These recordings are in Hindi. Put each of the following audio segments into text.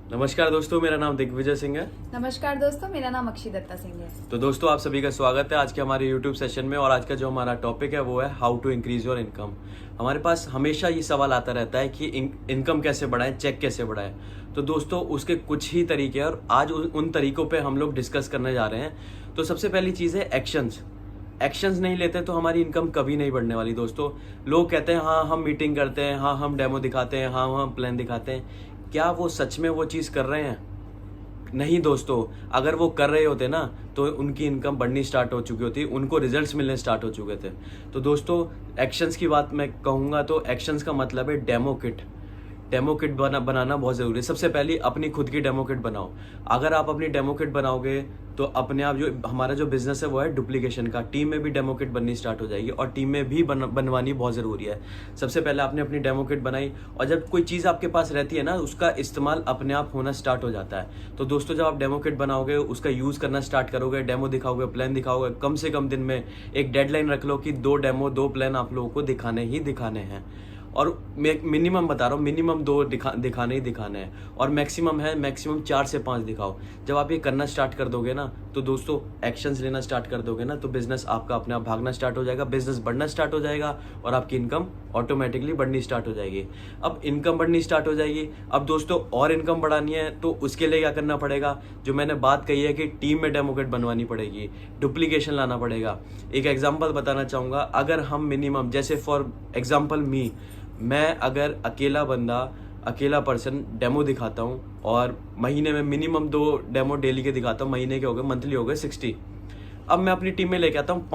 नमस्कार दोस्तों, मेरा नाम दिग्विजय सिंह है। नमस्कार दोस्तों, मेरा नाम अक्षी दत्ता सिंह है। तो दोस्तों, आप सभी का स्वागत है आज के हमारे YouTube सेशन में। और आज का जो हमारा टॉपिक है वो है how to increase your income. हमारे पास हमेशा ये सवाल आता रहता है कि इनकम कैसे बढ़ाएं, चेक कैसे बढ़ाएं। तो दोस्तों, उसके कुछ ही तरीके हैं और आज उन तरीकों पे हम लोग डिस्कस करने जा रहे हैं। तो सबसे पहली चीज़ है एक्शंस नहीं लेते तो हमारी इनकम कभी नहीं बढ़ने वाली। दोस्तों, लोग कहते हैं हाँ हम मीटिंग करते हैं, हाँ हम डेमो दिखाते हैं, हाँ हम प्लान दिखाते हैं। क्या वो सच में वो चीज़ कर रहे हैं? नहीं दोस्तों, अगर वो कर रहे होते ना तो उनकी इनकम बढ़नी स्टार्ट हो चुकी होती, उनको रिजल्ट्स मिलने स्टार्ट हो चुके थे। तो दोस्तों, एक्शंस की बात मैं कहूँगा तो एक्शंस का मतलब है डेमो किट बनाना बहुत ज़रूरी है। सबसे पहले अपनी खुद की डेमो किट बनाओ। अगर आप अपनी डेमो किट बनाओगे तो अपने आप जो हमारा जो बिजनेस है वो है डुप्लीकेशन का। टीम में भी डेमो किट बननी स्टार्ट हो जाएगी और टीम में भी बनवानी बहुत ज़रूरी है। सबसे पहले आपने अपनी डेमो किट बनाई और जब कोई चीज़ आपके पास रहती है ना, उसका इस्तेमाल अपने आप होना स्टार्ट हो जाता है। तो दोस्तों, जब आप डेमो किट बनाओगे, उसका यूज़ करना स्टार्ट करोगे, डेमो दिखाओगे, प्लान दिखाओगे, कम से कम दिन में एक डेडलाइन रख लो कि 2 डेमो 2 प्लान आप लोगों को दिखाने ही दिखाने हैं। और मैं मिनिमम बता रहा हूँ, मिनिमम 2 दिखाने ही दिखाने हैं और मैक्सिमम 4 से 5 दिखाओ। जब आप ये करना स्टार्ट कर दोगे ना तो दोस्तों, एक्शंस लेना स्टार्ट कर दोगे ना तो बिजनेस आपका अपने आप भागना स्टार्ट हो जाएगा, बिजनेस बढ़ना स्टार्ट हो जाएगा और आपकी इनकम ऑटोमेटिकली बढ़नी स्टार्ट हो जाएगी। अब इनकम बढ़नी स्टार्ट हो जाएगी। अब दोस्तों, और इनकम बढ़ानी है तो उसके लिए क्या करना पड़ेगा? जो मैंने बात कही है कि टीम में डेमो किट बनवानी पड़ेगी, डुप्लीकेशन लाना पड़ेगा। एक एग्जाम्पल बताना चाहूँगा। अगर हम मिनिमम, जैसे फॉर एग्जाम्पल मैं अगर अकेला पर्सन डेमो दिखाता हूँ और महीने में मिनिमम 2 डेमो डेली के दिखाता हूँ, महीने के हो गए, मंथली हो गए 60। अब मैं अपनी टीम में लेके आता हूँ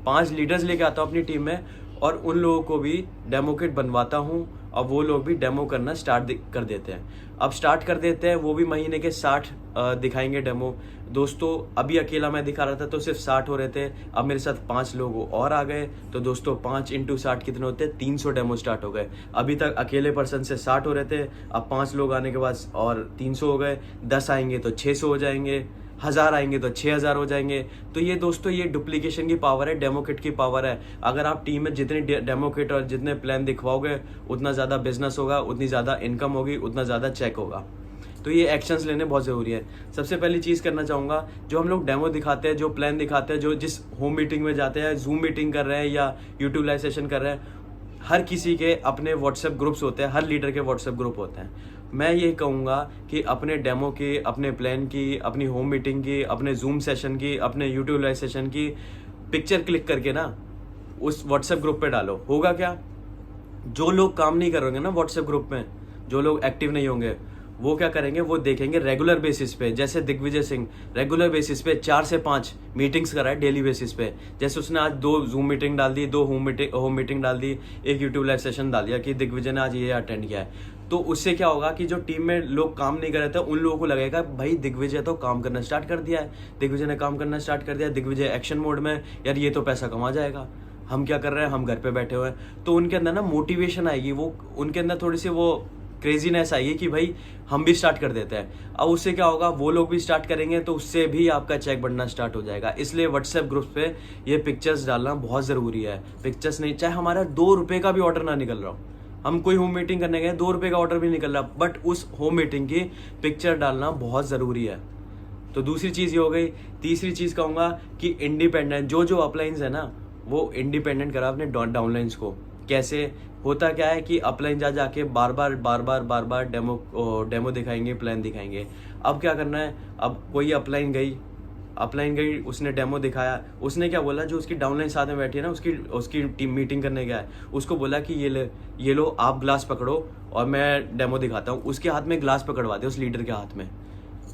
5 लीडर्स लेके आता हूँ अपनी टीम में और उन लोगों को भी डेमो किट बनवाता हूँ और वो लोग भी डेमो करना स्टार्ट कर देते हैं। अब स्टार्ट कर देते हैं, वो भी महीने के 60 दिखाएंगे डेमो। दोस्तों, अभी अकेला मैं दिखा रहा था तो सिर्फ 60 हो रहे थे। अब मेरे साथ 5 लोग और आ गए तो दोस्तों 5 × 60 कितने होते हैं? 300 डेमो स्टार्ट हो गए। अभी तक अकेले पर्सन से 60 हो रहे थे, अब 5 लोग आने के बाद और 300 हो गए। 10 आएंगे तो 600 हो जाएंगे, 1000 आएंगे तो 6000 हो जाएंगे। तो ये दोस्तों, ये डुप्लीकेशन की पावर है, डेमो किट की पावर है। अगर आप टीम में जितनी डेमो किट और जितने प्लान दिखवाओगे, उतना ज़्यादा बिजनेस होगा, उतनी ज़्यादा इनकम होगी, उतना ज़्यादा चेक होगा। तो ये एक्शंस लेने बहुत ज़रूरी है। सबसे पहली चीज़ करना चाहूँगा, जो हम लोग डेमो दिखाते हैं, जो प्लान दिखाते हैं, जो जिस होम मीटिंग में जाते हैं, जूम मीटिंग कर रहे हैं या यूट्यूब लाइव सेशन कर रहे हैं, हर किसी के अपने व्हाट्सएप ग्रुप्स होते हैं, हर लीडर के व्हाट्सएप ग्रुप होते हैं। मैं ये कहूँगा कि अपने डेमो की, अपने प्लान की, अपनी होम मीटिंग की, अपने जूम सेशन की, अपने यूट्यूब लाइव सेशन की पिक्चर क्लिक करके ना उस व्हाट्सएप ग्रुप पे डालो। होगा क्या? जो लोग काम नहीं करेंगे ना व्हाट्सएप ग्रुप में, जो लोग एक्टिव नहीं होंगे, वो क्या करेंगे? वो देखेंगे रेगुलर बेसिस पे। जैसे दिग्विजय सिंह रेगुलर बेसिस पे 4 से 5 मीटिंग्स करा है डेली बेसिस पे। जैसे उसने आज 2 जूम मीटिंग डाल दी, 2 होम मीटिंग डाल दी, एक यूट्यूब लाइव सेशन डाल दिया कि दिग्विजय ने आज ये अटेंड किया है। तो उससे क्या होगा कि जो टीम में लोग काम नहीं कर रहे थे उन लोगों को लगेगा भाई दिग्विजय तो काम करना स्टार्ट कर दिया है, दिग्विजय ने काम करना स्टार्ट कर दिया, दिग्विजय एक्शन मोड में, यार ये तो पैसा कमा जाएगा। हम क्या कर रहे हैं? हम घर पे बैठे हुए हैं। तो उनके अंदर ना मोटिवेशन आएगी, वो उनके अंदर थोड़ी सी वो क्रेजीनेस आएगी कि भाई हम भी स्टार्ट कर देते हैं। अब उससे क्या होगा? वो लोग भी स्टार्ट करेंगे तो उससे भी आपका चेक बढ़ना स्टार्ट हो जाएगा। इसलिए व्हाट्सएप ग्रुप पे ये पिक्चर्स डालना बहुत ज़रूरी है। पिक्चर्स नहीं, चाहे हमारा 2 रुपये का भी ऑर्डर ना निकल रहा हो, हम कोई होम मीटिंग करने गए, 2 रुपये का ऑर्डर भी निकल रहा, बट उस होम मीटिंग की पिक्चर डालना बहुत ज़रूरी है। तो दूसरी चीज़ ये हो गई। तीसरी चीज़ कहूँगा कि इंडिपेंडेंट, जो अपलाइंस है ना, वो इंडिपेंडेंट करा अपने डाउनलाइंस को। कैसे? होता क्या है कि अपलाइन जाके बार बार डेमो दिखाएंगे, प्लान दिखाएंगे। अब क्या करना है? अब कोई अपलाइन गई, उसने डेमो दिखाया, उसने क्या बोला? जो उसकी डाउनलाइन साथ में बैठी है ना, उसकी टीम मीटिंग करने गया है, उसको बोला कि ये लो आप ग्लास पकड़ो और मैं डेमो दिखाता हूँ। उसके हाथ में ग्लास पकड़वा दे, उस लीडर के हाथ में।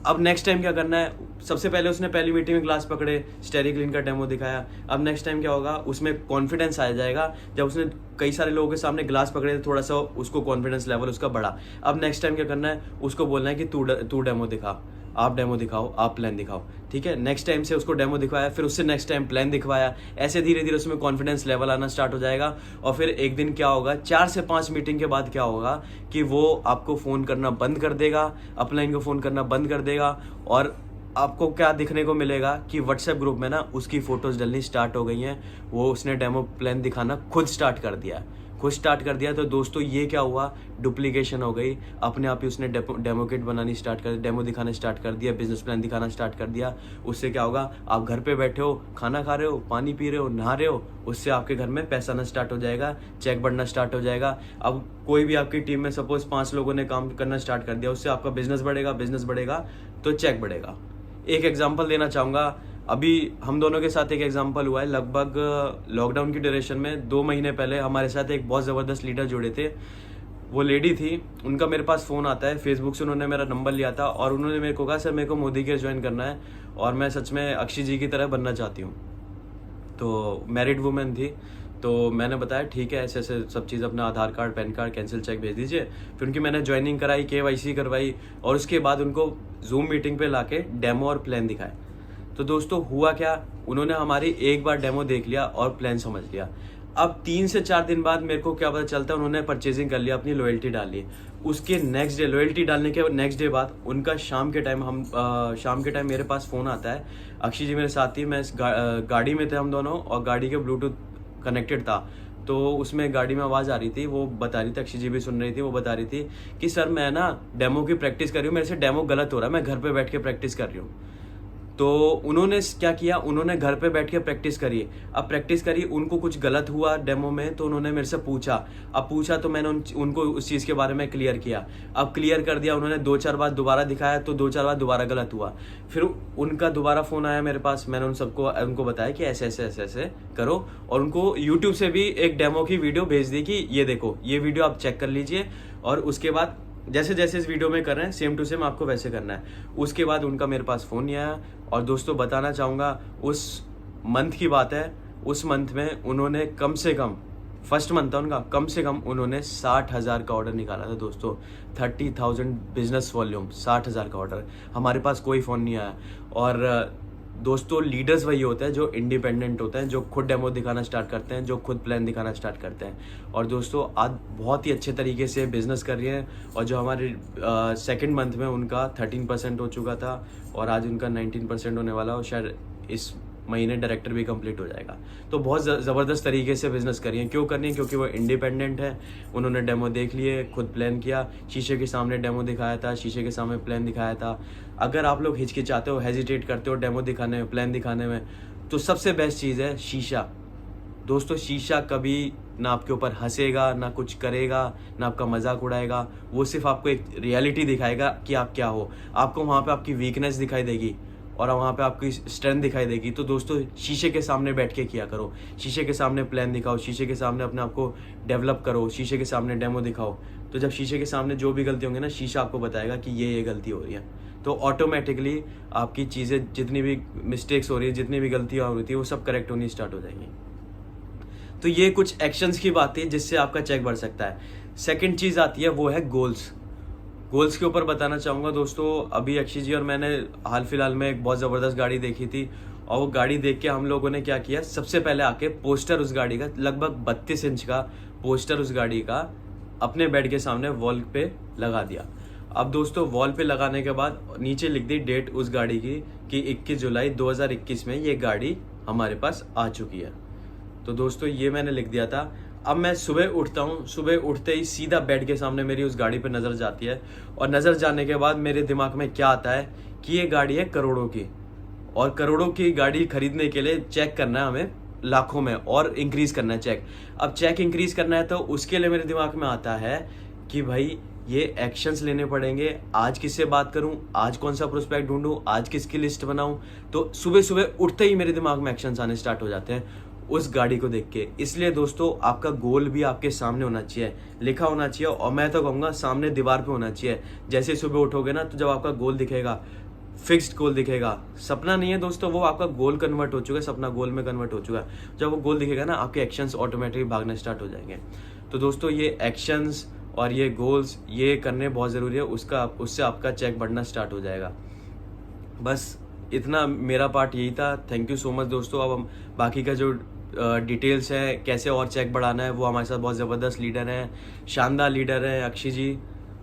अब नेक्स्ट टाइम क्या करना है? सबसे पहले उसने पहली मीटिंग में ग्लास पकड़े, स्टेरिक्लीन का डेमो दिखाया। अब नेक्स्ट टाइम क्या होगा? उसमें कॉन्फिडेंस आ जाएगा। जब उसने कई सारे लोगों के सामने ग्लास पकड़े, थोड़ा सा उसको कॉन्फिडेंस लेवल उसका बढ़ा। अब नेक्स्ट टाइम क्या करना है? उसको बोलना है कि तू डेमो दिखा, आप डेमो दिखाओ, आप प्लान दिखाओ। ठीक है, नेक्स्ट टाइम से उसको डेमो दिखवाया, फिर उससे नेक्स्ट टाइम प्लान दिखवाया। ऐसे धीरे धीरे उसमें कॉन्फिडेंस लेवल आना स्टार्ट हो जाएगा। और फिर एक दिन क्या होगा? 4 से 5 मीटिंग के बाद क्या होगा कि वो आपको फ़ोन करना बंद कर देगा, अपलाइन को फ़ोन करना बंद कर देगा। और आपको क्या दिखने को मिलेगा कि व्हाट्सएप ग्रुप में ना उसकी फ़ोटोज़ डलनी स्टार्ट हो गई हैं। वो उसने डेमो प्लान दिखाना खुद स्टार्ट कर दिया है। खुद स्टार्ट कर दिया। तो दोस्तों ये क्या हुआ, डुप्लीकेशन हो गई, अपने आप ही उसने डेमो किट बनानी स्टार्ट कर, डेमो दिखाना स्टार्ट कर दिया, बिजनेस प्लान दिखाना स्टार्ट कर दिया। उससे क्या होगा, आप घर पे बैठे हो, खाना खा रहे हो, पानी पी रहे हो, नहा रहे हो, उससे आपके घर में पैसा आना स्टार्ट हो जाएगा, चेक बढ़ना स्टार्ट हो जाएगा। अब कोई भी आपकी टीम में सपोज 5 लोगों ने काम करना स्टार्ट कर दिया, उससे आपका बिजनेस बढ़ेगा तो चेक बढ़ेगा। एक एग्जांपल देना चाहूँगा, अभी हम दोनों के साथ एक एग्जांपल हुआ है। लगभग लॉकडाउन की ड्यूरेशन में 2 महीने पहले हमारे साथ एक बहुत ज़बरदस्त लीडर जुड़े थे। वो लेडी थी, उनका मेरे पास फ़ोन आता है, फेसबुक से उन्होंने मेरा नंबर लिया था और उन्होंने मेरे को कहा सर मेरे को मोदी केयर ज्वाइन करना है और मैं सच में अक्षय जी की तरह बनना चाहती हूँ। तो मैरिड वुमेन थी, तो मैंने बताया ठीक है, ऐसे ऐसे सब चीज़, अपना Aadhaar card, PAN card, cancel cheque भेज दीजिए। फिर उनकी मैंने ज्वाइनिंग कराई, KYC करवाई और उसके बाद उनको जूम मीटिंग पे लाके डेमो और प्लान दिखाए। तो दोस्तों हुआ क्या, उन्होंने हमारी एक बार डेमो देख लिया और प्लान समझ लिया। अब 3 से 4 दिन बाद मेरे को क्या पता चलता है, उन्होंने परचेजिंग कर लिया, अपनी लॉयल्टी डाल ली। उसके नेक्स्ट डे, लॉयल्टी डालने के नेक्स्ट डे बाद उनका शाम के टाइम मेरे पास फ़ोन आता है, अक्षय जी मेरे साथ ही, मैं इस गाड़ी में थे हम दोनों और गाड़ी के ब्लूटूथ कनेक्टेड था। तो उसमें गाड़ी में आवाज़ आ रही थी, वो बता रही थी, अक्षय जी भी सुन रही थी, वो बता रही थी कि सर मैं ना डेमो की प्रैक्टिस कर रही हूँ, मेरे से डेमो गलत हो रहा है, मैं घर पे बैठ के प्रैक्टिस कर रही हूँ। तो उन्होंने क्या किया, उन्होंने घर पे बैठ के प्रैक्टिस करी। अब प्रैक्टिस करी, उनको कुछ गलत हुआ डेमो में, तो उन्होंने मेरे से पूछा। अब पूछा तो मैंने उनको उस चीज़ के बारे में क्लियर किया। अब क्लियर कर दिया, उन्होंने 2-4 बार दोबारा दिखाया, तो 2-4 बार दोबारा गलत हुआ। फिर उनका दोबारा फ़ोन आया मेरे पास, मैंने उनको बताया कि ऐसे ऐसे ऐसे ऐसे करो और उनको यूट्यूब से भी एक डेमो की वीडियो भेज दी कि ये देखो, ये वीडियो आप चेक कर लीजिए और उसके बाद जैसे जैसे इस वीडियो में कर रहे हैं सेम टू सेम आपको वैसे करना है। उसके बाद उनका मेरे पास फ़ोन नहीं आया। और दोस्तों बताना चाहूँगा, उस मंथ की बात है, उस मंथ में उन्होंने कम से कम, फर्स्ट मंथ था उनका, कम से कम उन्होंने 60,000 का ऑर्डर निकाला था दोस्तों। 30,000 बिजनेस वॉल्यूम, 60,000 का ऑर्डर। हमारे पास कोई फ़ोन नहीं आया। और दोस्तों लीडर्स वही होते हैं जो इंडिपेंडेंट होते हैं, जो खुद डेमो दिखाना स्टार्ट करते हैं, जो खुद प्लान दिखाना स्टार्ट करते हैं। और दोस्तों आज बहुत ही अच्छे तरीके से बिजनेस कर रही हैं। और जो हमारे सेकंड मंथ में उनका 13% हो चुका था और आज उनका 19% होने वाला, और शायद इस महीने डायरेक्टर भी कंप्लीट हो जाएगा। तो बहुत ज़बरदस्त तरीके से बिजनेस करी है। क्यों करनी है? क्योंकि वो इंडिपेंडेंट है। उन्होंने डेमो देख लिए, खुद प्लान किया, शीशे के सामने डेमो दिखाया था, शीशे के सामने प्लान दिखाया था। अगर आप लोग हिचकिचाते हो, हेजिटेट करते हो डेमो दिखाने में, प्लान दिखाने में, तो सबसे बेस्ट चीज़ है शीशा। दोस्तों शीशा कभी ना आपके ऊपर हंसेगा, ना कुछ करेगा, ना आपका मजाक उड़ाएगा। वो सिर्फ आपको एक रियलिटी दिखाएगा कि आप क्या हो। आपको वहाँ पे आपकी वीकनेस दिखाई देगी और वहाँ पे आपकी स्ट्रेंथ दिखाई देगी। तो दोस्तों शीशे के सामने बैठ के किया करो, शीशे के सामने प्लान दिखाओ, शीशे के सामने अपने आप को डेवलप करो, शीशे के सामने डेमो दिखाओ। तो जब शीशे के सामने जो भी गलती होंगी ना, शीशा आपको बताएगा कि ये गलती हो रही है। तो ऑटोमेटिकली आपकी चीज़ें, जितनी भी मिस्टेक्स हो रही है, जितनी भी गलतियाँ हो रही थी, वो सब करेक्ट होनी स्टार्ट हो जाएंगी। तो ये कुछ एक्शंस की बात है जिससे आपका चेक बढ़ सकता है। सेकंड चीज़ आती है, वो है गोल्स। गोल्स के ऊपर बताना चाहूँगा दोस्तों। अभी अक्षय जी और मैंने हाल फिलहाल में एक बहुत ज़बरदस्त गाड़ी देखी थी और वो गाड़ी देख के हम लोगों ने क्या किया, सबसे पहले आके पोस्टर उस गाड़ी का, लगभग 32 इंच का पोस्टर उस गाड़ी का अपने बेड के सामने वॉल पे लगा दिया। अब दोस्तों वॉल पे लगाने के बाद नीचे लिख दी डेट उस गाड़ी की कि 21 जुलाई 2021 में ये गाड़ी हमारे पास आ चुकी है। तो दोस्तों ये मैंने लिख दिया था। अब मैं सुबह उठता हूँ, सुबह उठते ही सीधा बेड के सामने मेरी उस गाड़ी पे नज़र जाती है और नज़र जाने के बाद मेरे दिमाग में क्या आता है कि ये गाड़ी है करोड़ों की, और करोड़ों की गाड़ी खरीदने के लिए चेक करना है हमें लाखों में और इंक्रीज करना है चेक। अब चेक इंक्रीज करना है तो उसके लिए मेरे दिमाग में आता है कि भाई ये एक्शंस लेने पड़ेंगे। आज किससे बात करूं, आज कौन सा प्रोस्पेक्ट ढूंढूं, आज किसकी लिस्ट बनाऊं। तो सुबह सुबह उठते ही मेरे दिमाग में एक्शंस आने स्टार्ट हो जाते हैं उस गाड़ी को देख के। इसलिए दोस्तों आपका गोल भी आपके सामने होना चाहिए, लिखा होना चाहिए, और मैं तो कहूँगा सामने दीवार पे होना चाहिए। जैसे सुबह उठोगे ना, तो जब आपका गोल दिखेगा, फिक्स्ड गोल दिखेगा, सपना नहीं है दोस्तों, वो आपका गोल कन्वर्ट हो चुका है, सपना गोल में कन्वर्ट हो चुका है। जब वो गोल दिखेगा ना, आपके एक्शंस ऑटोमेटिकली भागना स्टार्ट हो जाएंगे। तो दोस्तों ये एक्शंस और ये गोल्स ये करने बहुत ज़रूरी है, उससे आपका चेक बढ़ना स्टार्ट हो जाएगा। बस इतना मेरा पार्ट यही था। थैंक यू सो मच दोस्तों। अब हम बाकी का जो डिटेल्स है, कैसे और चेक बढ़ाना है, वो हमारे साथ बहुत ज़बरदस्त लीडर हैं, शानदार लीडर हैं अक्षय जी।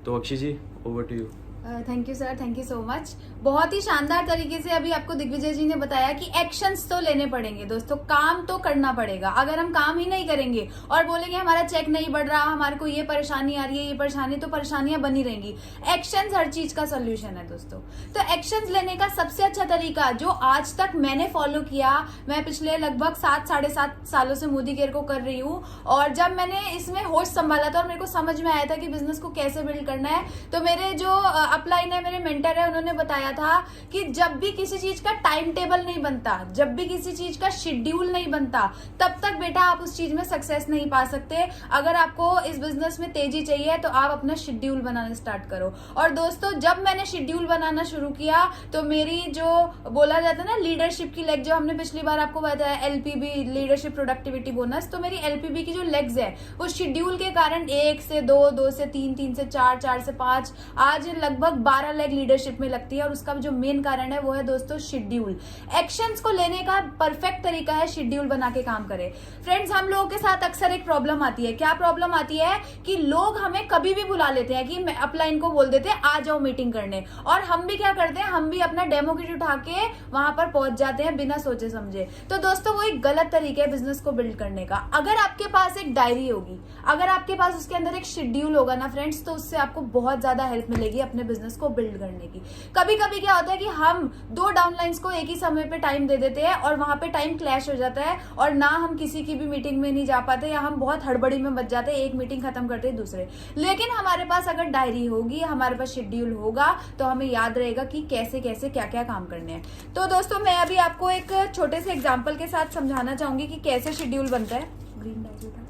तो Akshay ji, over to you. Thank you sir, thank you so much. बहुत ही शानदार तरीके से अभी आपको दिग्विजय जी ने बताया कि एक्शंस तो लेने पड़ेंगे दोस्तों, काम तो करना पड़ेगा। अगर हम काम ही नहीं करेंगे और बोलेंगे हमारा चेक नहीं बढ़ रहा, हमारे को ये परेशानी आ रही है, ये परेशानी, तो परेशानियां बनी रहेंगी। एक्शंस हर चीज का सोल्यूशन है दोस्तों। तो एक्शंस लेने का सबसे अच्छा तरीका जो आज तक मैंने फॉलो किया, मैं पिछले लगभग 7-7.5 सालों से मोदी केयर को कर रही हूँ, और जब मैंने इसमें होस्ट संभाला था और मेरे को समझ में आया था कि बिजनेस को कैसे बिल्ड करना है, तो मेरे जो अपलाइन है, मेरे मेंटर है, उन्होंने बताया था कि जब भी किसी चीज का टाइम टेबल नहीं बनता, जब भी किसी चीज का शेड्यूल नहीं बनता, तब तक बेटा आप उस चीज में सक्सेस नहीं पा सकते। अगर आपको इस बिजनेस में तेजी चाहिए तो आप अपना शेड्यूल बनाना स्टार्ट करो। और दोस्तों जब मैंने शेड्यूल बनाना शुरू किया तो मेरी जो बोला जाता है ना लीडरशिप की लेग, जो हमने पिछली बार आपको बताया एलपीबी, लीडरशिप प्रोडक्टिविटी बोनस, तो मेरी एलपीबी की जो लेग्स है वो शेड्यूल के कारण 1 से 2, 2 से 3, 3 से 4, 4 से 5, आज लगभग 12 लेग लीडरशिप में लगती है। और उसका जो मेन कारण है वो है दोस्तों शेड्यूल। एक्शंस को लेने का परफेक्ट तरीका है शेड्यूल बना के काम करें। फ्रेंड्स, हम लोगों के साथ अक्सर एक प्रॉब्लम आती है। क्या प्रॉब्लम आती है कि लोग हमें कभी भी बुला लेते हैं, कि अपलाइन को बोल देते हैं आ जाओ मीटिंग करने, और हम भी क्या करते हैं, हम भी अपना डेमो किट उठा के वहां पर पहुंच जाते हैं बिना सोचे समझे। तो दोस्तों वो एक गलत तरीका है बिजनेस को बिल्ड करने का। अगर आपके पास एक डायरी होगी, अगर आपके पास उसके अंदर एक शेड्यूल होगा ना फ्रेंड्स, तो उससे आपको बहुत ज्यादा हेल्प मिलेगी अपने बिजनेस को बिल्ड करने की। कभी कभी क्या होता है कि हम 2 डाउनलाइंस को एक ही समय पे टाइम दे देते हैं और वहां पे टाइम क्लैश हो जाता है, और ना हम किसी की भी मीटिंग में नहीं जा पाते, या हम बहुत हड़बड़ी में बच जाते हैं, एक मीटिंग खत्म करते हैं दूसरे। लेकिन हमारे पास अगर डायरी होगी, हमारे पास शेड्यूल होगा, तो हमें याद रहेगा कि कैसे कैसे क्या क्या काम करने हैं। तो दोस्तों मैं अभी आपको एक छोटे से एग्जाम्पल के साथ समझाना चाहूंगी कि कैसे शेड्यूल बनता है। ग्रीन डायरी था,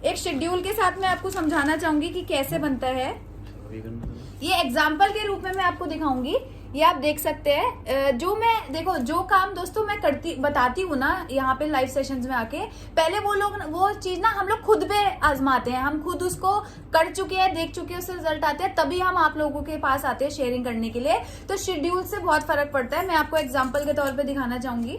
एक शेड्यूल के साथ मैं आपको समझाना चाहूंगी कि कैसे बनता है। ये एग्जाम्पल के रूप में मैं आपको दिखाऊंगी, ये आप देख सकते हैं। जो मैं देखो, जो काम दोस्तों मैं बताती हूँ ना यहाँ पे लाइव सेशंस में आके, पहले वो चीज ना हम लोग खुद पे आजमाते हैं, हम खुद उसको कर चुके हैं, देख चुके हैं, उससे रिजल्ट आते हैं, तभी हम आप लोगों के पास आते हैं शेयरिंग करने के लिए। तो शेड्यूल से बहुत फर्क पड़ता है। मैं आपको एग्जाम्पल के तौर पर दिखाना चाहूंगी।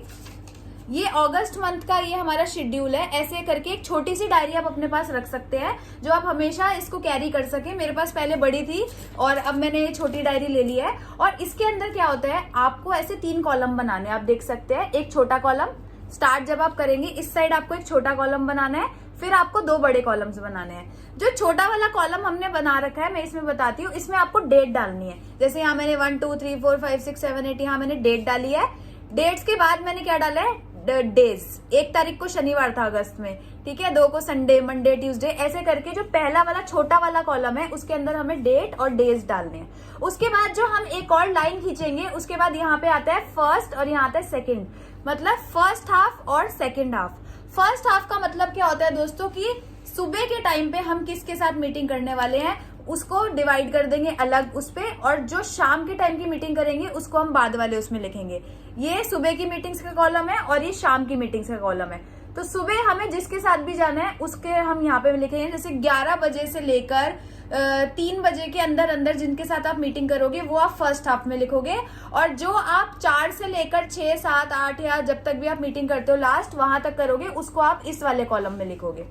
ये अगस्त मंथ का ये हमारा शेड्यूल है। ऐसे करके एक छोटी सी डायरी आप अपने पास रख सकते हैं, जो आप हमेशा इसको कैरी कर सके। मेरे पास पहले बड़ी थी और अब मैंने ये छोटी डायरी ले ली है। और इसके अंदर क्या होता है, आपको ऐसे 3 कॉलम बनाने हैं। आप देख सकते हैं, एक छोटा कॉलम स्टार्ट जब आप करेंगे, इस साइड आपको एक छोटा कॉलम बनाना है, फिर आपको 2 बड़े कॉलम्स बनाने हैं। जो छोटा वाला कॉलम हमने बना रखा है, मैं इसमें बताती हूँ, इसमें आपको डेट डालनी है। जैसे यहाँ मैंने 1 2 3 4 5 6 7 8 यहाँ मैंने डेट डाली है। डेट्स के बाद मैंने क्या डाला है, डेज। 1 तारीख को शनिवार था अगस्त में, ठीक है, 2 को संडे, मंडे, ट्यूसडे, ऐसे करके जो पहला वाला छोटा वाला कॉलम है उसके अंदर हमें डेट और डेज डालने हैं। उसके बाद जो हम एक और लाइन खींचेंगे, उसके बाद यहाँ पे आता है फर्स्ट और यहाँ आता है सेकंड, मतलब फर्स्ट हाफ और सेकंड हाफ। फर्स्ट हाफ का मतलब क्या होता है दोस्तों कि सुबह के टाइम पे हम किसके साथ मीटिंग करने वाले हैं उसको डिवाइड कर देंगे अलग उस पे, और जो शाम के टाइम की मीटिंग करेंगे उसको हम बाद वाले उसमें लिखेंगे। ये सुबह की मीटिंग्स का कॉलम है और ये शाम की मीटिंग्स का कॉलम है। तो सुबह हमें जिसके साथ भी जाना है उसके हम यहाँ पे लिखेंगे। जैसे 11 बजे से लेकर 3 बजे के अंदर अंदर जिनके साथ आप मीटिंग करोगे वो आप फर्स्ट हाफ में लिखोगे, और जो आप 4 से लेकर 6 7 8 या जब तक भी आप मीटिंग करते हो लास्ट वहां तक करोगे, उसको आप इस वाले कॉलम में लिखोगे।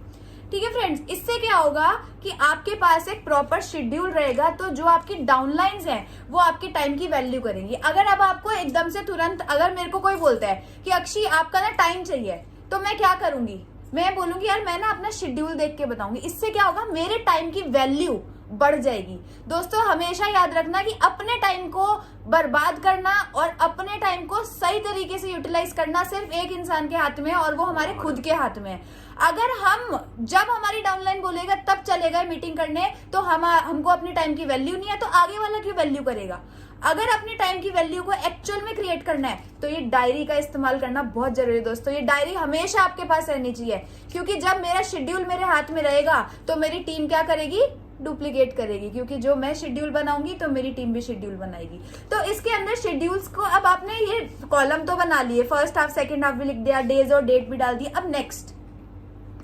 ठीक है फ्रेंड्स, इससे क्या होगा कि आपके पास एक प्रॉपर शेड्यूल रहेगा, तो जो आपकी डाउनलाइंस हैं वो आपके टाइम की वैल्यू करेंगी। अगर अब आपको एकदम से तुरंत, अगर मेरे को कोई बोलता है कि अक्षी आपका ना टाइम चाहिए, तो मैं क्या करूंगी, मैं बोलूंगी यार मैं ना अपना शेड्यूल देख के बताऊंगी। इससे क्या होगा, मेरे टाइम की वैल्यू बढ़ जाएगी। दोस्तों हमेशा याद रखना कि अपने टाइम को बर्बाद करना और अपने टाइम को सही तरीके से यूटिलाइज करना सिर्फ एक इंसान के हाथ में है, और वो हमारे खुद के हाथ में है। अगर हम जब हमारी डाउनलाइन बोलेगा तब चले गए मीटिंग करने, तो हमको अपने टाइम की वैल्यू नहीं है, तो आगे वाला क्यों वैल्यू करेगा। अगर अपने टाइम की वैल्यू को एक्चुअल में क्रिएट करना है तो ये डायरी का इस्तेमाल करना बहुत जरूरी है दोस्तों। ये डायरी हमेशा आपके पास रहनी चाहिए, क्योंकि जब मेरा शेड्यूल मेरे हाथ में रहेगा तो मेरी टीम क्या करेगी, डुप्लीकेट करेगी, क्योंकि जो मैं शेड्यूल बनाऊंगी तो मेरी टीम भी शेड्यूल बनाएगी। तो इसके अंदर शेड्यूल्स को, अब आपने ये कॉलम तो बना लिए, फर्स्ट हाफ सेकंड हाफ भी लिख दिया, डेज और डेट भी डाल दिया। अब नेक्स्ट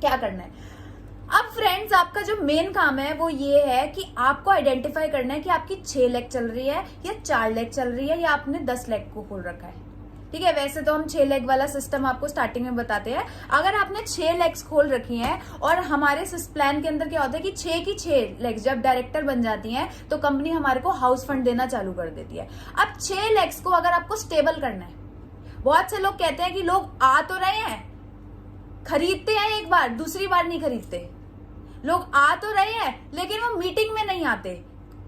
क्या करना है, अब फ्रेंड्स आपका जो मेन काम है वो ये है कि आपको आइडेंटिफाई करना है कि आपकी 6 लेग चल रही है या 4 लेग चल रही है या आपने 10 लेग को खोल रखा है। ठीक है। वैसे तो हम 6 लेग वाला सिस्टम आपको स्टार्टिंग में बताते हैं। अगर आपने 6 लेग्स खोल रखी हैं और हमारे इस प्लान के अंदर क्या होता है कि 6 की 6 लेग्स जब डायरेक्टर बन जाती हैं तो कंपनी हमारे को हाउस फंड देना चालू कर देती है। अब 6 लेग्स को अगर आपको स्टेबल करना है, बहुत से लोग कहते हैं कि लोग आ तो रहे हैं, खरीदते हैं एक बार, दूसरी बार नहीं खरीदते। लोग आ तो रहे हैं लेकिन वो मीटिंग में नहीं आते,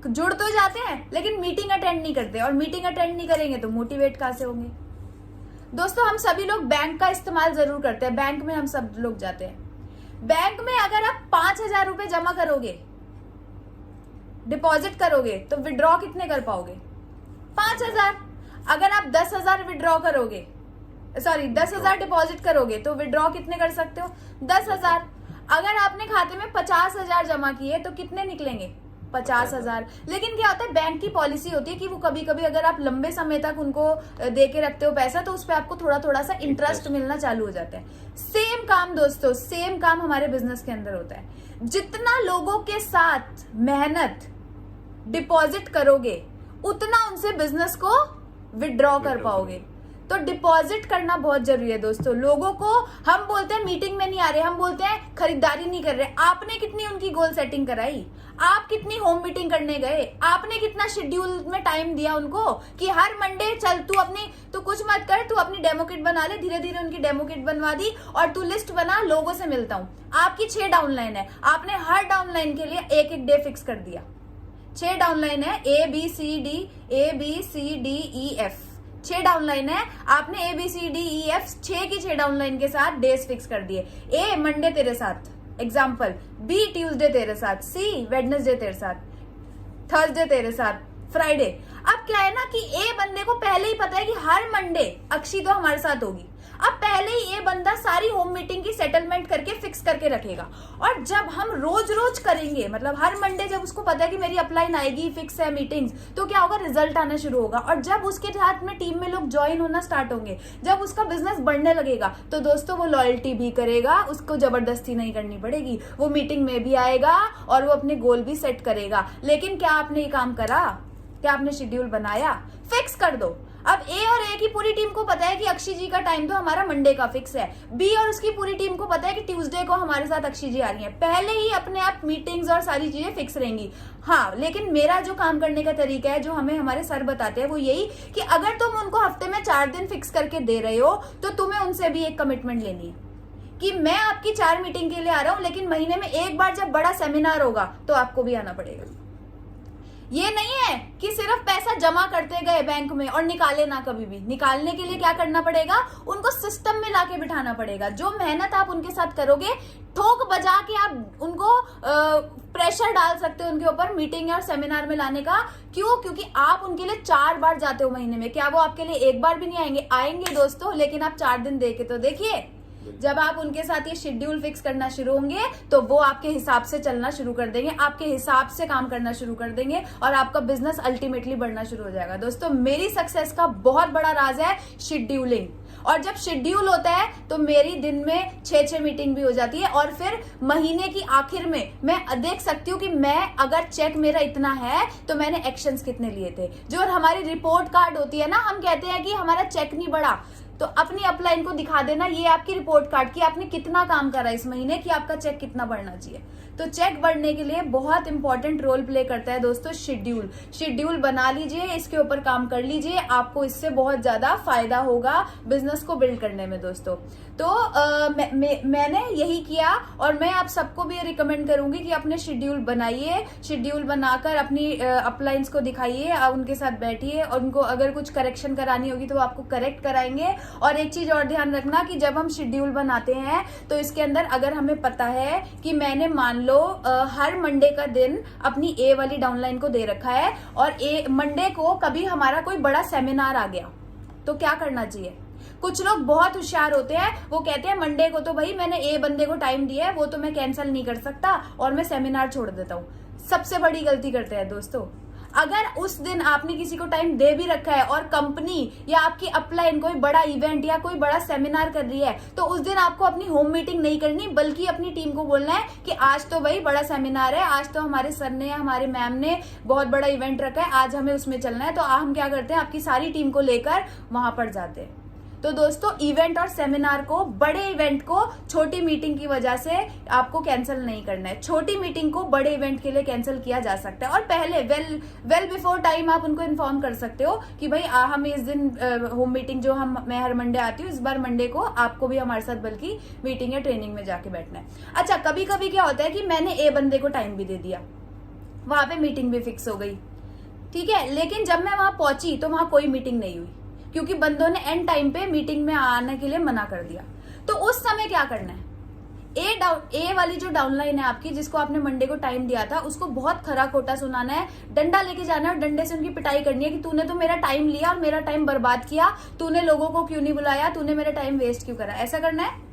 जुड़ तो जाते हैं लेकिन मीटिंग अटेंड नहीं करते, और मीटिंग अटेंड नहीं करेंगे तो मोटिवेट कहां से होंगे। दोस्तों हम सभी लोग बैंक का इस्तेमाल जरूर करते हैं, बैंक में हम सब लोग जाते हैं। बैंक में अगर आप 5,000 रुपए जमा करोगे, डिपॉजिट करोगे, तो विड्रॉ कितने कर पाओगे? 5,000। अगर आप 10,000 विड्रॉ करोगे, 10,000 डिपॉजिट करोगे तो विड्रॉ कितने कर सकते हो? 10,000। अगर आपने खाते में 50,000 जमा किए तो कितने निकलेंगे? 50,000। लेकिन क्या होता है, बैंक की पॉलिसी होती है कि वो कभी कभी अगर आप लंबे समय तक उनको दे के रखते हो पैसा तो उस पर आपको थोड़ा थोड़ा सा इंटरेस्ट मिलना चालू हो जाता है। सेम काम दोस्तों, सेम काम हमारे बिजनेस के अंदर होता है। जितना लोगों के साथ मेहनत डिपॉजिट करोगे उतना उनसे बिजनेस को विड्रॉ कर पाओगे। तो डिपॉजिट करना बहुत जरूरी है दोस्तों। लोगों को हम बोलते हैं मीटिंग में नहीं आ रहे, हम बोलते हैं खरीदारी नहीं कर रहे। आपने कितनी उनकी गोल सेटिंग कराई? आप कितनी होम मीटिंग करने गए? आपने कितना शेड्यूल में टाइम दिया उनको कि हर मंडे चल तू कुछ मत कर, तू अपनी डेमो किट बना ले। धीरे धीरे उनकी डेमो किट बनवा दी और तू लिस्ट बना, लोगों से मिलता हूं। आपकी 6 डाउनलाइन है, आपने हर डाउनलाइन के लिए एक एक डे फिक्स कर दिया। 6 डाउनलाइन है, ABCDEF 6 डाउनलाइन है, आपने ABCDEF 6 की 6 डाउनलाइन के साथ डेज फिक्स कर दिए। A मंडे तेरे साथ एग्जाम्पल, B ट्यूसडे तेरे साथ, C वेडनेसडे तेरे साथ, थर्सडे तेरे साथ, फ्राइडे। अब क्या है ना कि A बंदे को पहले ही पता है कि हर मंडे अक्षी तो हमारे साथ होगी। अब पहले ही ये बंदा सारी होम मीटिंग की सेटलमेंट करके फिक्स करके रखेगा। और जब हम रोज रोज करेंगे, मतलब हर मंडे जब उसको पता है कि मेरी अपलाइन आएगी, फिक्स है मीटिंग्स, तो क्या होगा, रिजल्ट आना शुरू होगा। और जब उसके साथ में टीम में लोग ज्वाइन होना स्टार्ट होंगे, जब उसका बिजनेस बढ़ने लगेगा, तो दोस्तों वो लॉयल्टी भी करेगा, उसको जबरदस्ती नहीं करनी पड़ेगी, वो मीटिंग में भी आएगा और वो अपने गोल भी सेट करेगा। लेकिन क्या आपने ये काम करा? क्या आपने शेड्यूल बनाया? फिक्स कर दो। अब ए और ए की पूरी टीम को पता है कि अक्षी जी का टाइम तो हमारा मंडे का फिक्स है। बी और उसकी पूरी टीम को पता है कि ट्यूसडे को हमारे साथ अक्षी जी आ रही है। पहले ही अपने आप मीटिंग्स और सारी चीजें फिक्स रहेंगी। हाँ, लेकिन मेरा जो काम करने का तरीका है, जो हमें हमारे सर बताते हैं, वो यही कि अगर तुम उनको हफ्ते में 4 दिन फिक्स करके दे रहे हो तो तुम्हें उनसे भी एक कमिटमेंट लेनी है कि मैं आपकी 4 मीटिंग के लिए आ रहा हूं, लेकिन महीने में एक बार जब बड़ा सेमिनार होगा तो आपको भी आना पड़ेगा। ये नहीं है कि सिर्फ पैसा जमा करते गए बैंक में और निकाले ना कभी भी। निकालने के लिए क्या करना पड़ेगा, उनको सिस्टम में लाके बिठाना पड़ेगा। जो मेहनत आप उनके साथ करोगे, ठोक बजा के आप उनको प्रेशर डाल सकते हो उनके ऊपर मीटिंग और सेमिनार में लाने का। क्यों? क्योंकि आप उनके लिए 4 बार जाते हो महीने में। क्या वो आपके लिए एक बार भी नहीं आएंगे? आएंगे दोस्तों, लेकिन आप 4 दिन दे के तो देखिए। जब आप उनके साथ ये शेड्यूल फिक्स करना शुरू होंगे तो वो आपके हिसाब से चलना शुरू कर देंगे, आपके हिसाब से काम करना शुरू कर देंगे और आपका बिजनेस अल्टीमेटली बढ़ना शुरू हो जाएगा। दोस्तों, मेरी सक्सेस का बहुत बड़ा राज है शेड्यूलिंग। और जब शेड्यूल होता है तो मेरी दिन में 6 मीटिंग भी हो जाती है। और फिर महीने की आखिर में मैं देख सकती हूँ कि मैं अगर चेक मेरा इतना है तो मैंने एक्शंस कितने लिए थे। जो हमारी रिपोर्ट कार्ड होती है ना, हम कहते हैं कि हमारा चेक नहीं बढ़ा, तो अपनी अपलाइन को दिखा देना, ये आपकी रिपोर्ट कार्ड की आपने कितना काम करा इस महीने, कि आपका चेक कितना बढ़ना चाहिए। तो चेक बढ़ने के लिए बहुत इंपॉर्टेंट रोल प्ले करता है दोस्तों शेड्यूल। शेड्यूल बना लीजिए, इसके ऊपर काम कर लीजिए, आपको इससे बहुत ज्यादा फायदा होगा बिजनेस को बिल्ड करने में दोस्तों। तो मैंने यही किया और मैं आप सबको भी रिकमेंड करूंगी कि अपने शेड्यूल बनाइए। शेड्यूल बनाकर अपनी अपलाइंस को दिखाइए, उनके साथ बैठिए और उनको अगर कुछ करेक्शन करानी होगी तो वो आपको करेक्ट कराएंगे। और एक चीज और ध्यान रखना कि जब हम शेड्यूल बनाते हैं तो इसके अंदर अगर हमें पता है कि मैंने मान लो हर मंडे का दिन अपनी ए वाली डाउनलाइन को दे रखा है और मंडे को कभी हमारा कोई बड़ा सेमिनार आ गया, तो क्या करना चाहिए। कुछ लोग बहुत होशियार होते हैं, वो कहते हैं मंडे को तो भाई मैंने ए बंदे को टाइम दिया है, वो तो मैं कैंसिल नहीं कर सकता और मैं सेमिनार छोड़ देता हूँ। सबसे बड़ी गलती करते हैं दोस्तों। अगर उस दिन आपने किसी को टाइम दे भी रखा है और कंपनी या आपकी अपलाइन कोई बड़ा इवेंट या कोई बड़ा सेमिनार कर रही है, तो उस दिन आपको अपनी होम मीटिंग नहीं करनी, बल्कि अपनी टीम को बोलना है कि आज तो भाई बड़ा सेमिनार है, आज तो हमारे सर ने, हमारे मैम ने बहुत बड़ा इवेंट रखा है, आज हमें उसमें चलना है। तो हम क्या करते हैं, आपकी सारी टीम को लेकर वहां पर जाते हैं। तो दोस्तों इवेंट और सेमिनार को, बड़े इवेंट को छोटी मीटिंग की वजह से आपको कैंसिल नहीं करना है। छोटी मीटिंग को बड़े इवेंट के लिए कैंसिल किया जा सकता है और पहले वेल बिफोर टाइम आप उनको इन्फॉर्म कर सकते हो कि भाई हम इस दिन होम मीटिंग जो मैं हर मंडे आती हूँ, इस बार मंडे को आपको भी हमारे साथ बल्कि मीटिंग या ट्रेनिंग में जाके बैठना है। अच्छा, कभी कभी क्या होता है कि मैंने ए बंदे को टाइम भी दे दिया, वहां पे मीटिंग भी फिक्स हो गई, ठीक है, लेकिन जब मैं वहां पहुंची तो वहां कोई मीटिंग नहीं हुई क्योंकि बंदों ने एंड टाइम पे मीटिंग में आने के लिए मना कर दिया। तो उस समय क्या करना है, ए वाली जो डाउनलाइन है आपकी, जिसको आपने मंडे को टाइम दिया था, उसको बहुत खरा खोटा सुनाना है, डंडा लेके जाना है और डंडे से उनकी पिटाई करनी है कि तूने तो मेरा टाइम लिया और मेरा टाइम बर्बाद किया, तूने लोगों को क्यों नहीं बुलाया, तूने मेरा टाइम वेस्ट क्यों करा। ऐसा करना है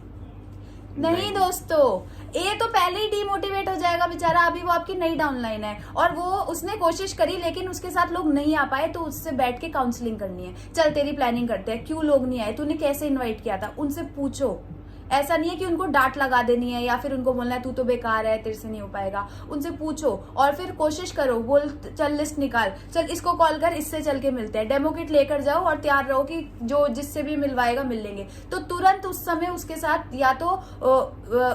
नहीं दोस्तों। ए तो पहले ही डीमोटिवेट हो जाएगा बेचारा, अभी वो आपकी नई डाउनलाइन है और वो उसने कोशिश करी लेकिन उसके साथ लोग नहीं आ पाए, तो उससे बैठ के काउंसलिंग करनी है। चल तेरी प्लानिंग करते हैं, क्यों लोग नहीं आए, तूने कैसे इनवाइट किया था, उनसे पूछो। ऐसा नहीं है कि उनको डांट लगा देनी है या फिर उनको बोलना है तू तो बेकार है, तेरे से नहीं हो पाएगा। उनसे पूछो और फिर कोशिश करो, बोल चल लिस्ट निकाल, चल इसको कॉल कर, इससे चल के मिलते हैं, डेमो किट लेकर जाओ और तैयार रहो कि जो जिससे भी मिलवाएगा मिल लेंगे। तो तुरंत उस समय उसके साथ या तो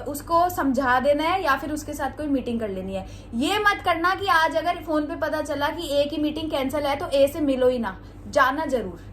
उसको समझा देना है या फिर उसके साथ कोई मीटिंग कर लेनी है। ये मत करना कि आज अगर फोन पे पता चला कि ए की मीटिंग कैंसिल है तो ए से मिलो ही ना, जाना जरूर,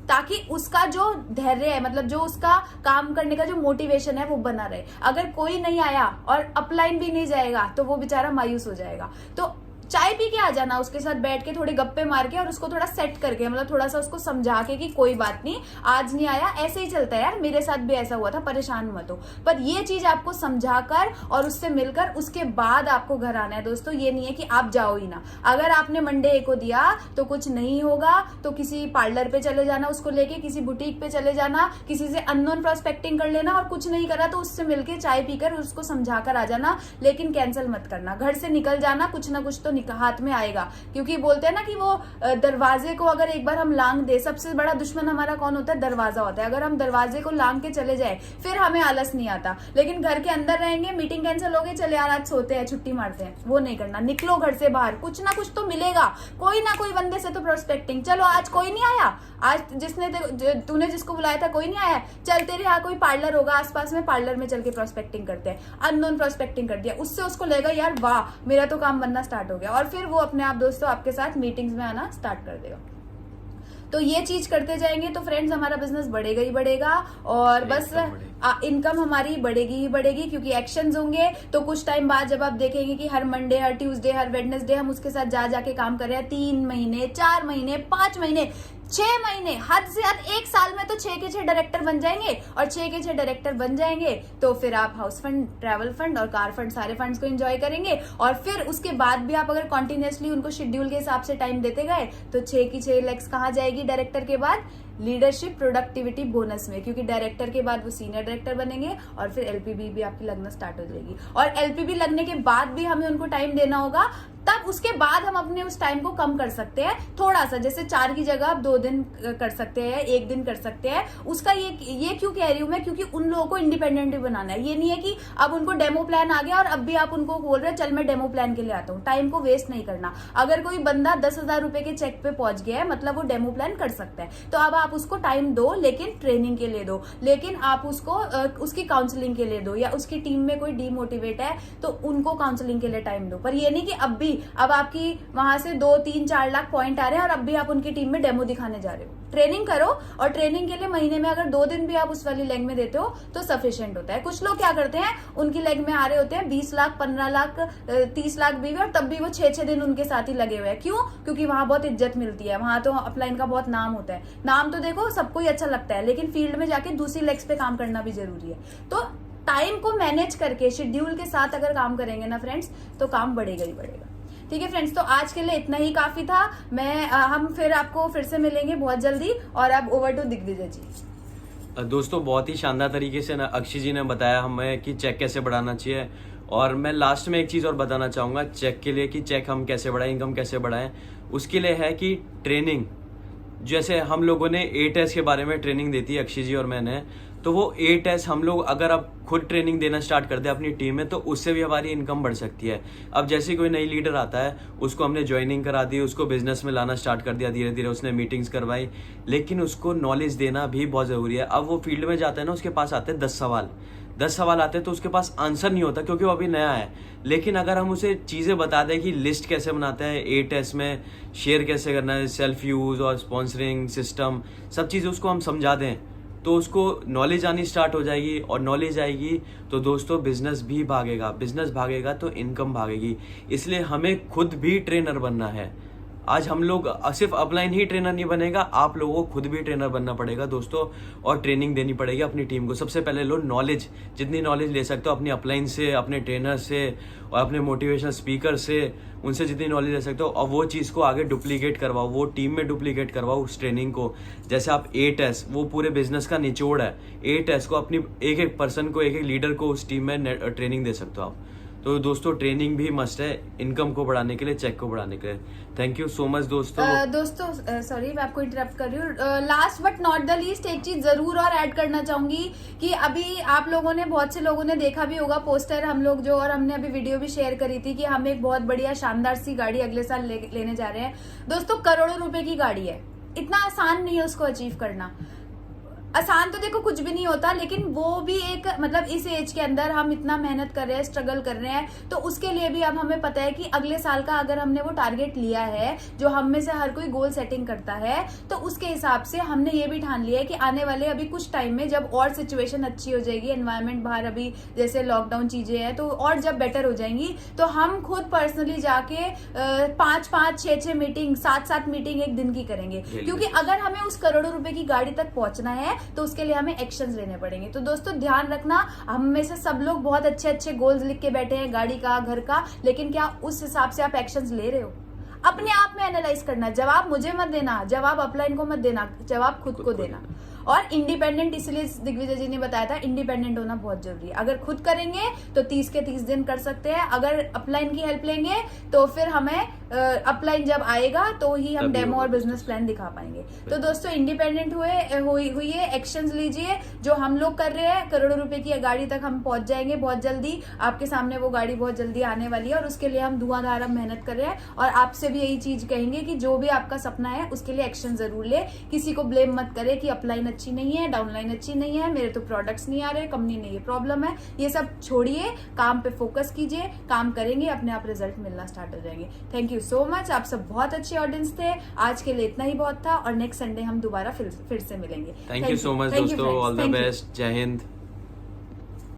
ताकि उसका जो धैर्य है, मतलब जो उसका काम करने का जो मोटिवेशन है वो बना रहे। अगर कोई नहीं आया और अपलाइन भी नहीं जाएगा तो वो बेचारा मायूस हो जाएगा। तो चाय पी के आ जाना, उसके साथ बैठ के थोड़े गप्पे मार के और उसको थोड़ा सेट करके, मतलब थोड़ा सा उसको समझा के कि कोई बात नहीं, आज नहीं आया, ऐसे ही चलता है यार, मेरे साथ भी ऐसा हुआ था, परेशान मत हो। पर ये चीज आपको समझाकर और उससे मिलकर उसके बाद आपको घर आना है दोस्तों। ये नहीं है कि आप जाओ ही ना। अगर आपने मंडे ए को दिया तो कुछ नहीं होगा तो किसी पार्लर पे चले जाना, उसको लेके किसी बुटीक पे चले जाना, किसी से अननोन प्रोस्पेक्टिंग कर लेना, और कुछ नहीं करा तो उससे मिलके चाय पीकर उसको समझाकर आ जाना, लेकिन कैंसिल मत करना। घर से निकल जाना, कुछ ना कुछ तो हाथ में आएगा, क्योंकि बोलते हैं ना कि वो दरवाजे को अगर एक बार हम लांग दे, सबसे बड़ा दुश्मन हमारा कौन होता है, दरवाजा होता है। अगर हम दरवाजे को लांग के चले जाए फिर हमें आलस नहीं आता, लेकिन घर के अंदर रहेंगे, मीटिंग कैंसिल हो गई, चले यार आज सोते हैं, छुट्टी मारते हैं, वो नहीं करना। निकलो घर से बाहर, कुछ ना कुछ तो मिलेगा, कोई ना कोई बंदे से तो प्रोस्पेक्टिंग। चलो आज कोई नहीं आया, आज तूने जिसको बुलाया था कोई नहीं आया, चल तेरे यहाँ कोई पार्लर होगा आसपास में, पार्लर में चल के प्रोस्पेक्टिंग करते हैं। अननोन प्रोस्पेक्टिंग कर दिया, उससे उसको लगेगा यार वाह मेरा तो काम बनना स्टार्ट हो गया, और फिर वो अपने आप दोस्तों आपके साथ मीटिंग्स में आना स्टार्ट कर देगा। तो ये चीज करते जाएंगे तो फ्रेंड्स हमारा बिजनेस बढ़ेगा ही बढ़ेगा, और बस इनकम हमारी बढ़ेगी ही बढ़ेगी, क्योंकि एक्शंस होंगे। तो कुछ टाइम बाद जब आप देखेंगे कि हर मंडे, हर ट्यूसडे, हर वेडनेसडे हम उसके साथ जाके काम कर रहे हैं, 3 महीने, 4 महीने, 5 महीने, 6 महीने, हद से हद 1 साल में तो 6 के 6 डायरेक्टर बन जाएंगे, और 6 के 6 डायरेक्टर बन जाएंगे तो फिर आप हाउस फंड, ट्रैवल फंड और कार फंड, सारे फंड्स को एंजॉय करेंगे। और फिर उसके बाद भी आप अगर कॉन्टिन्यूसली उनको शेड्यूल के हिसाब से टाइम देते गए तो 6 की 6 लैक्स कहाँ जाएगी डायरेक्टर के बाद, लीडरशिप प्रोडक्टिविटी बोनस में, क्योंकि डायरेक्टर के बाद वो सीनियर डायरेक्टर बनेंगे और फिर एलपीबी भी आपकी लगना स्टार्ट हो जाएगी। और एलपीबी लगने के बाद भी हमें उनको टाइम देना होगा, तब उसके बाद हम अपने उस टाइम को कम कर सकते हैं थोड़ा सा, जैसे 4 की जगह आप 2 दिन कर सकते हैं, 1 दिन कर सकते हैं। उसका ये क्यों कह रही हूं मैं, क्योंकि उन लोगों को इंडिपेंडेंट भी बनाना है। ये नहीं है कि अब उनको डेमो प्लान आ गया और अब भी आप उनको बोल रहे हैं चल मैं डेमो प्लान के लिए आता हूँ। टाइम को वेस्ट नहीं करना। अगर कोई बंदा 10,000 रुपए के चेक पे पहुंच गया है, मतलब वो डेमो प्लान कर सकता है, तो अब आप उसको टाइम दो, लेकिन ट्रेनिंग के लिए दो, लेकिन आप उसको उसकी काउंसलिंग के लिए दो, या उसकी टीम में कोई डीमोटिवेट है तो उनको काउंसलिंग के लिए टाइम दो। पर ये नहीं कि अब आपकी वहां से 2, 3, 4 लाख पॉइंट आ रहे हैं और अब भी आप उनकी टीम में डेमो दिखाने जा रहे हो। ट्रेनिंग करो, और ट्रेनिंग के लिए महीने में अगर 2 दिन भी आप उस वाली लेग में देते हो तो सफिशिएंट होता है। कुछ लोग क्या करते हैं, उनकी लेग में आ रहे होते हैं 20 लाख, 15 लाख, 30 लाख भी, और तब भी वो 6-6 दिन उनके साथ ही लगे हुए हैं। क्यों? क्योंकि वहां बहुत इज्जत मिलती है, वहां तो अपलाइन का बहुत नाम होता है। नाम तो देखो सबको ही अच्छा लगता है, लेकिन फील्ड में जाके दूसरी लेग्स पे काम करना भी जरूरी है। तो टाइम को मैनेज करके शेड्यूल के साथ अगर काम करेंगे ना फ्रेंड्स, तो काम बढ़ेगा ही बढ़ेगा। ठीक है फ्रेंड्स, तो आज के लिए इतना ही काफी था। हम फिर आपको फिर से मिलेंगे बहुत जल्दी। और अब ओवर टू दिग्विजय जी। दोस्तों बहुत ही शानदार तरीके से ना अक्षय जी ने बताया हमें कि चेक कैसे बढ़ाना चाहिए, और मैं लास्ट में एक चीज़ और बताना चाहूँगा चेक के लिए कि चेक हम कैसे बढ़ाएं, इनकम कैसे बढ़ाएं। उसके लिए है कि ट्रेनिंग, जैसे हम लोगों ने A टेस्ट के बारे में ट्रेनिंग दी थी अक्षय जी और मैंने, तो वो 8S हम लोग अगर अब खुद ट्रेनिंग देना स्टार्ट कर दे अपनी टीम में तो उससे भी हमारी इनकम बढ़ सकती है। अब जैसे कोई नई लीडर आता है, उसको हमने ज्वाइनिंग करा दी, उसको बिजनेस में लाना स्टार्ट कर दिया, धीरे धीरे उसने मीटिंग्स करवाई, लेकिन उसको नॉलेज देना भी बहुत ज़रूरी है। अब वो फील्ड में जाता है ना, उसके पास आते हैं 10 सवाल आते हैं तो उसके पास आंसर नहीं होता क्योंकि वो अभी नया है। लेकिन अगर हम उसे चीज़ें बता दें कि लिस्ट कैसे बनाते हैं, 8S में शेयर कैसे करना है, सेल्फ यूज़ और स्पॉन्सरिंग सिस्टम, सब चीज़ें उसको हम समझा दें तो उसको नॉलेज आनी स्टार्ट हो जाएगी, और नॉलेज आएगी तो दोस्तों बिजनेस भी भागेगा, बिजनेस भागेगा तो इनकम भागेगी। इसलिए हमें खुद भी ट्रेनर बनना है। आज हम लोग सिर्फ अपलाइन ही ट्रेनर नहीं बनेगा, आप लोगों को खुद भी ट्रेनर बनना पड़ेगा दोस्तों, और ट्रेनिंग देनी पड़ेगी अपनी टीम को। सबसे पहले लो नॉलेज, जितनी नॉलेज ले सकते हो अपनी अपलाइन से, अपने ट्रेनर से और अपने मोटिवेशनल स्पीकर से, उनसे जितनी नॉलेज ले सकते हो, और वो चीज़ को आगे डुप्लीकेट करवाओ, वो टीम में डुप्लीकेट करवाओ उस ट्रेनिंग को। जैसे आप 8S वो पूरे बिजनेस का निचोड़ है, 8S को अपनी एक एक पर्सन को, एक एक लीडर को उस टीम में ट्रेनिंग दे सकते हो आप। तो दोस्तों ट्रेनिंग भी मस्ट है इनकम को बढ़ाने के लिए, चेक को बढ़ाने के लिए। थैंक यू सो मच दोस्तों। सॉरी मैं आपको इंटरप्ट कर रही हूँ। Last but not the least एक चीज जरूर और ऐड करना चाहूंगी कि अभी आप लोगों ने, बहुत से लोगों ने देखा भी होगा पोस्टर हम लोग जो, और हमने अभी वीडियो भी शेयर करी थी कि हम एक बहुत बढ़िया शानदार सी गाड़ी अगले साल लेने जा रहे हैं। दोस्तों करोड़ों रुपए की गाड़ी है, इतना आसान नहीं है उसको अचीव करना। आसान तो देखो कुछ भी नहीं होता, लेकिन वो भी एक मतलब इस एज के अंदर हम इतना मेहनत कर रहे हैं, स्ट्रगल कर रहे हैं, तो उसके लिए भी अब हमें पता है कि अगले साल का अगर हमने वो टारगेट लिया है, जो हम में से हर कोई गोल सेटिंग करता है, तो उसके हिसाब से हमने ये भी ठान लिया है कि आने वाले अभी कुछ टाइम में जब और सिचुएशन अच्छी हो जाएगी, एनवायरमेंट बाहर अभी जैसे लॉकडाउन चीजें हैं तो और जब बेटर हो जाएंगी, तो हम खुद पर्सनली जाके 5-5, 6-6 मीटिंग, 7-7 मीटिंग एक दिन की करेंगे। क्योंकि अगर हमें उस करोड़ों रुपए की गाड़ी तक पहुंचना है तो उसके लिए हमें एक्शंस लेने पड़ेंगे। तो दोस्तों ध्यान रखना, हम में से सब लोग बहुत अच्छे अच्छे गोल्स लिख के बैठे हैं, गाड़ी का, घर का, लेकिन क्या उस हिसाब से आप एक्शंस ले रहे हो? अपने आप में एनालाइज करना। जवाब मुझे मत देना, जवाब अपलाइन को मत देना, जवाब खुद को देना। और इंडिपेंडेंट, इसलिए दिग्विजय जी ने बताया था इंडिपेंडेंट होना बहुत जरूरी है। अगर खुद करेंगे तो 30 के 30 दिन कर सकते हैं, अगर अपलाइन की हेल्प लेंगे तो फिर हमें अपलाइन जब आएगा तो ही हम डेमो और बिजनेस प्लान दिखा पाएंगे। तो दोस्तों इंडिपेंडेंट हुई एक्शंस लीजिए जो हम लोग कर रहे हैं। करोड़ों रुपए की गाड़ी तक हम पहुंच जाएंगे बहुत जल्दी, आपके सामने वो गाड़ी बहुत जल्दी आने वाली है, और उसके लिए हम धुआंधार अब मेहनत कर रहे हैं। और आपसे भी यही चीज कहेंगे कि जो भी आपका सपना है उसके लिए एक्शन जरूर ले। किसी को ब्लेम मत करे कि अपलाइन अच्छी नहीं है, डाउनलाइन अच्छी नहीं है, मेरे तो प्रोडक्ट्स नहीं आ रहे, कंपनी में ये प्रॉब्लम है, ये सब छोड़िए, काम पे फोकस कीजिए, काम करेंगे, अपने आप रिजल्ट मिलना स्टार्ट हो जाएंगे। थैंक यू सो मच, आप सब बहुत अच्छे ऑडियंस थे। आज के लिए इतना ही बहुत था, और नेक्स्ट संडे हम दोबारा फिर से मिलेंगे। थैंक यू सो मच दोस्तों, ऑल द बेस्ट, जय हिंद।